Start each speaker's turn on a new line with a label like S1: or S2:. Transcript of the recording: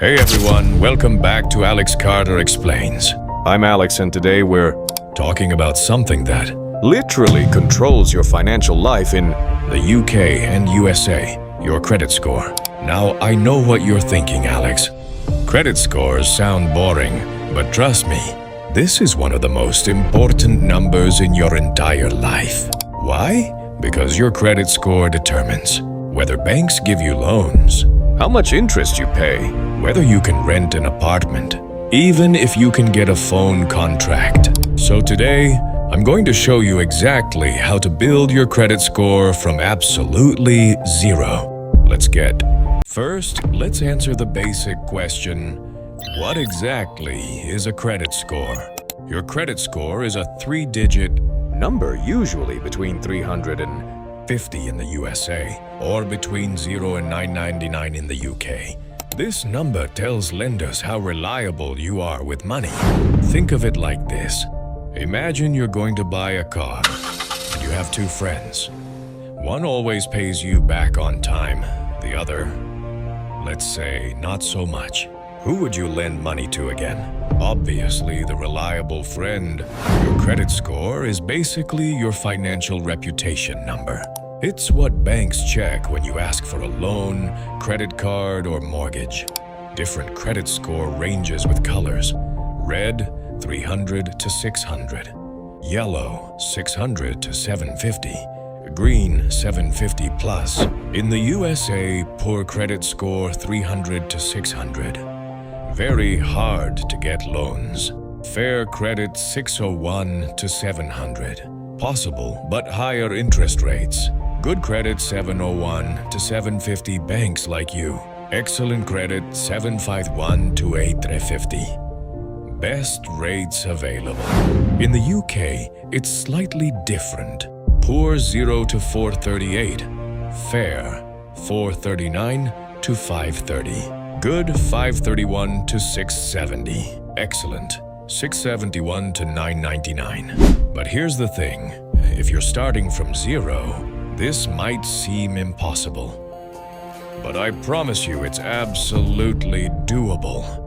S1: Hey everyone, welcome back to Alex Carter Explains. I'm Alex and today we're talking about something that literally controls your financial life in the UK and USA, your credit score. Now, I know what you're thinking, Alex. Credit scores sound boring, but trust me, this is one of the most important numbers in your entire life. Why? Because your credit score determines whether banks give you loans, how much interest you pay, whether you can rent an apartment, even if you can get a phone contract. So today, I'm going to show you exactly how to build your credit score from absolutely zero. Let's get. First, let's answer the basic question, what exactly is a credit score? Your credit score is a three-digit number, usually between 350 in the USA or between 0 and 999 in the UK. This number tells lenders how reliable you are with money. Think of it like this. Imagine you're going to buy a car and you have two friends. One always pays you back on time, the other, let's say, not so much. Who would you lend money to again? Obviously, the reliable friend. Your credit score is basically your financial reputation number. It's what banks check when you ask for a loan, credit card, or mortgage. Different credit score ranges with colors. Red, 300 to 600. Yellow, 600 to 750. Green, 750 plus. In the USA, poor credit score 300 to 600. Very hard to get loans. Fair credit 601 to 700. Possible, but higher interest rates. Good credit 701 to 750, banks like you. Excellent credit 751 to 850. Best rates available. In the UK, it's slightly different. Poor 0 to 438. Fair 439 to 530. Good 531 to 670. Excellent 671 to 999. But here's the thing, if you're starting from zero, this might seem impossible. But I promise you it's absolutely doable.